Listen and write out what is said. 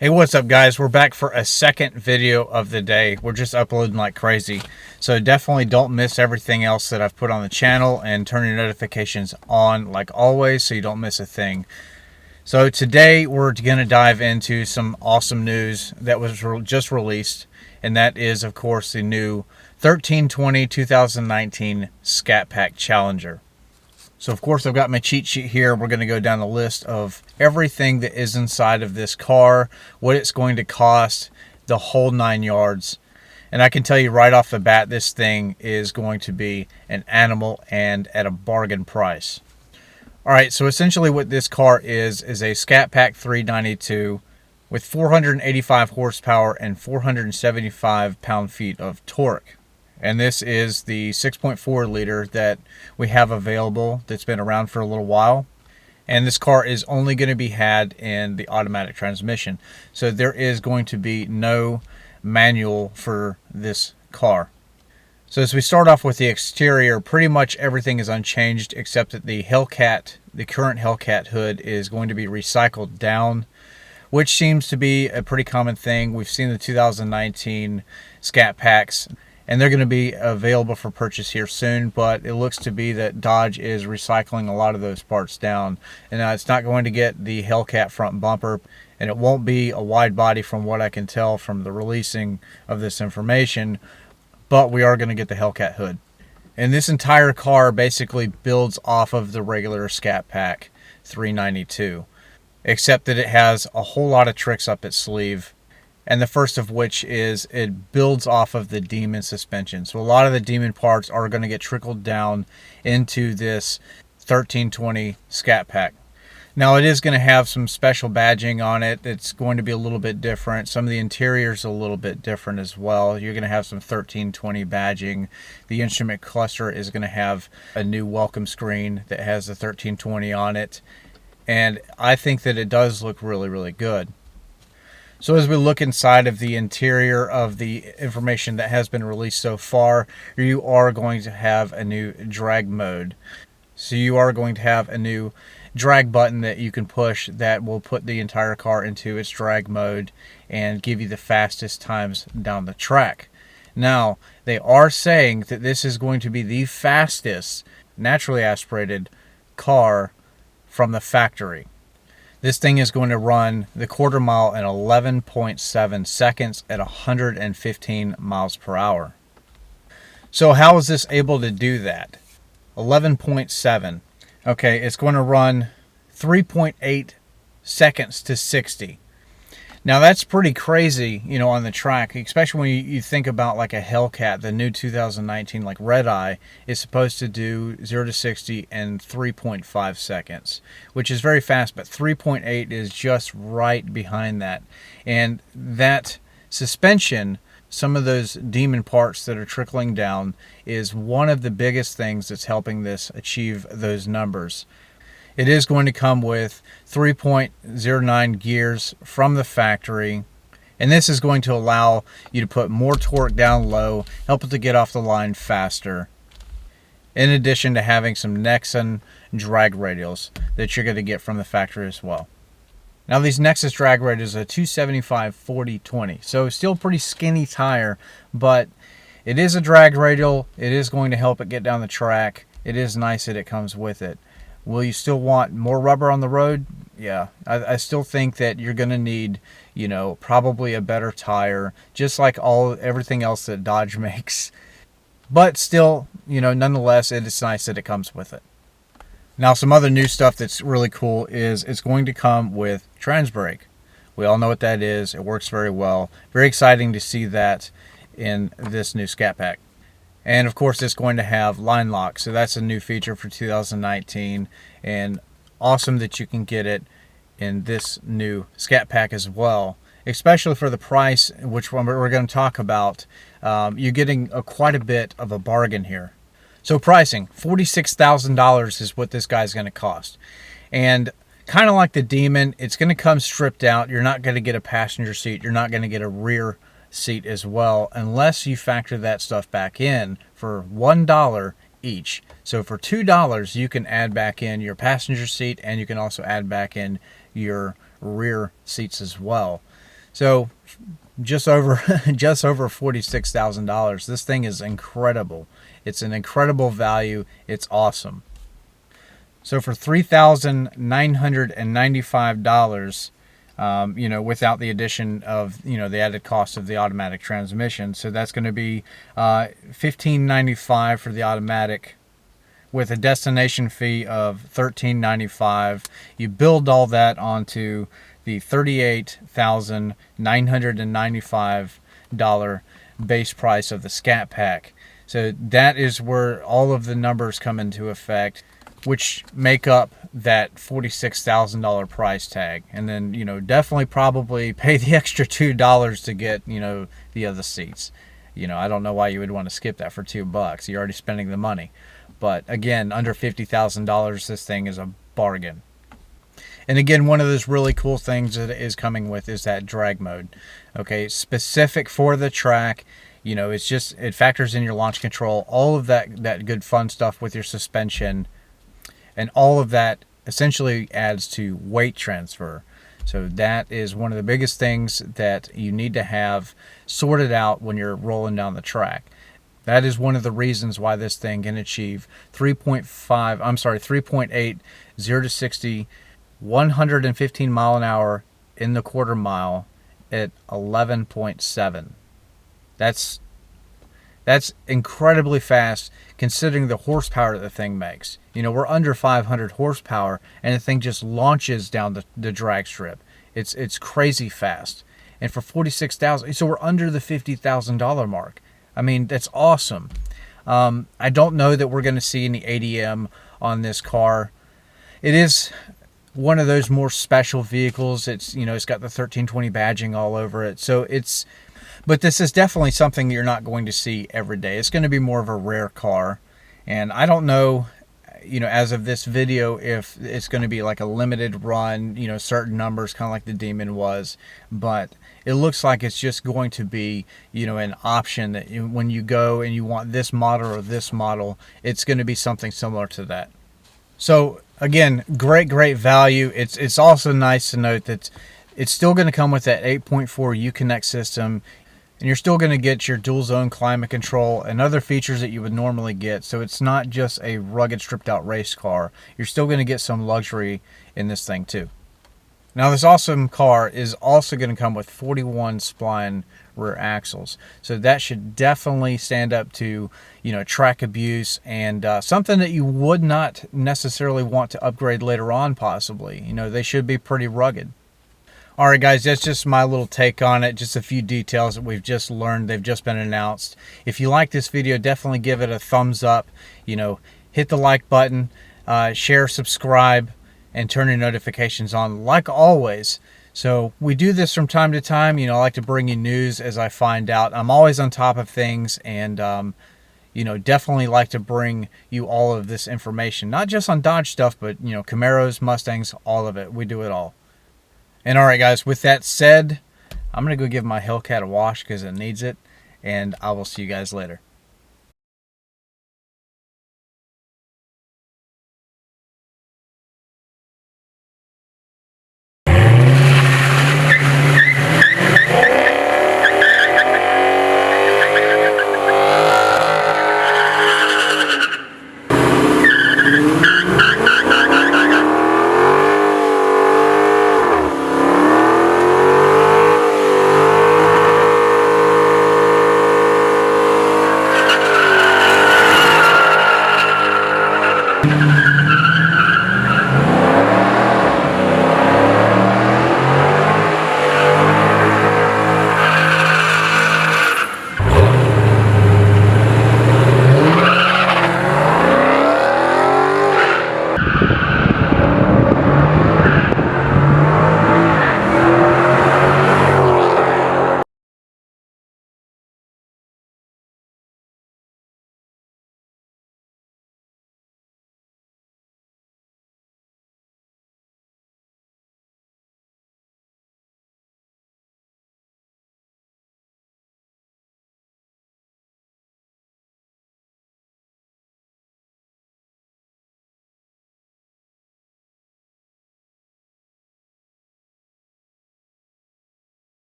Hey, what's up guys? We're back for a second video of the day. We're just uploading like crazy. So definitely don't miss everything else that I've put on the channel, and turn your notifications on like always so you don't miss a thing. So today we're going to dive into some awesome news that was just released, and that is of course the new 1320 2019 Scat Pack Challenger. So of course I've got my cheat sheet here. We're going to go down the list of everything that is inside of this car, what it's going to cost, the whole 9 yards. And I can tell you right off the bat, this thing is going to be an animal and at a bargain price. Alright, so essentially what this car is a Scat Pack 392 with 485 horsepower and 475 pound-feet of torque. And this is the 6.4 liter that we have available that's been around for a little while. And this car is only going to be had in the automatic transmission. So there is going to be no manual for this car. So as we start off with the exterior, pretty much everything is unchanged except that the Hellcat, the current Hellcat hood, is going to be recycled down, which seems to be a pretty common thing. We've seen the 2019 Scat Packs, and they're going to be available for purchase here soon, but it looks to be that Dodge is recycling a lot of those parts down. And it's not going to get the Hellcat front bumper, and it won't be a wide body from what I can tell from the releasing of this information, but we are going to get the Hellcat hood. And this entire car basically builds off of the regular Scat Pack 392, except that it has a whole lot of tricks up its sleeve. And the first of which is it builds off of the Demon suspension. So a lot of the Demon parts are going to get trickled down into this 1320 Scat Pack. Now it is going to have some special badging on it. It's going to be a little bit different. Some of the interiors are a little bit different as well. You're going to have some 1320 badging. The instrument cluster is going to have a new welcome screen that has the 1320 on it. And I think that it does look really, really good. So as we look inside of the interior of the information that has been released so far, you are going to have a new drag mode. So you are going to have a new drag button that you can push that will put the entire car into its drag mode and give you the fastest times down the track. Now, they are saying that this is going to be the fastest naturally aspirated car from the factory. This thing is going to run the quarter mile in 11.7 seconds at 115 miles per hour. So how is this able to do that? 11.7. Okay, it's going to run 3.8 seconds to 60. Now that's pretty crazy, on the track, especially when you think about like a Hellcat, the new 2019 like Red Eye is supposed to do 0 to 60 in 3.5 seconds, which is very fast, but 3.8 is just right behind that. And that suspension, some of those Demon parts that are trickling down, is one of the biggest things that's helping this achieve those numbers. It is going to come with 3.09 gears from the factory, and this is going to allow you to put more torque down low, help it to get off the line faster, in addition to having some Nexen drag radials that you're going to get from the factory as well. Now these Nexus drag radials are 275/40/20, so still pretty skinny tire, but it is a drag radial. It is going to help it get down the track. It is nice that it comes with it. Will you still want more rubber on the road? Yeah, I still think that you're going to need, probably a better tire, just like everything else that Dodge makes. But still, nonetheless, it is nice that it comes with it. Now, some other new stuff that's really cool is it's going to come with trans brake. We all know what that is. It works very well. Very exciting to see that in this new Scat Pack. And of course it's going to have line lock, so that's a new feature for 2019, and awesome that you can get it in this new Scat Pack as well, especially for the price, which we're going to talk about. You're getting quite a bit of a bargain here. So pricing, $46,000 is what this guy's going to cost. And kind of like the Demon, it's going to come stripped out. You're not going to get a passenger seat. You're not going to get a rear seat as well, unless you factor that stuff back in for $1 each. So for $2 you can add back in your passenger seat, and you can also add back in your rear seats as well. So just over just over $46,000. This thing is incredible. It's an incredible value. It's awesome. So for $3,995, without the addition of, the added cost of the automatic transmission. So that's going to be $1,595 for the automatic, with a destination fee of $1,395. You build all that onto the $38,995 base price of the Scat Pack. So that is where all of the numbers come into effect, which make up that $46,000 price tag. And then, definitely probably pay the extra $2 to get, the other seats. I don't know why you would want to skip that for $2. You're already spending the money. But again, under $50,000, this thing is a bargain. And again, one of those really cool things that it is coming with is that drag mode. Okay, specific for the track. It factors in your launch control, all of that good fun stuff with your suspension, and all of that essentially adds to weight transfer. So that is one of the biggest things that you need to have sorted out when you're rolling down the track. That is one of the reasons why this thing can achieve 3.8 0 to 60, 115 mile an hour in the quarter mile at 11.7. That's incredibly fast considering the horsepower that the thing makes. We're under 500 horsepower and the thing just launches down the drag strip. It's crazy fast. And for $46,000, so we're under the $50,000 mark. I mean, that's awesome. I don't know that we're going to see any ADM on this car. It is one of those more special vehicles. It's got the 1320 badging all over it. But this is definitely something you're not going to see every day. It's going to be more of a rare car. And I don't know, as of this video, if it's going to be like a limited run, certain numbers, kind of like the Demon was. But it looks like it's just going to be, an option that when you go and you want this model or this model, it's going to be something similar to that. So again, great value. It's also nice to note that it's still going to come with that 8.4 Uconnect system. And you're still going to get your dual zone climate control and other features that you would normally get. So it's not just a rugged, stripped out race car. You're still going to get some luxury in this thing too. Now this awesome car is also going to come with 41 spline rear axles. So that should definitely stand up to, track abuse and something that you would not necessarily want to upgrade later on possibly. They should be pretty rugged. Alright guys, that's just my little take on it. Just a few details that we've just learned. They've just been announced. If you like this video, definitely give it a thumbs up. Hit the like button, share, subscribe, and turn your notifications on like always. So we do this from time to time. I like to bring you news as I find out. I'm always on top of things and definitely like to bring you all of this information. Not just on Dodge stuff, but Camaros, Mustangs, all of it. We do it all. And alright guys, with that said, I'm going to go give my Hellcat a wash because it needs it, and I will see you guys later.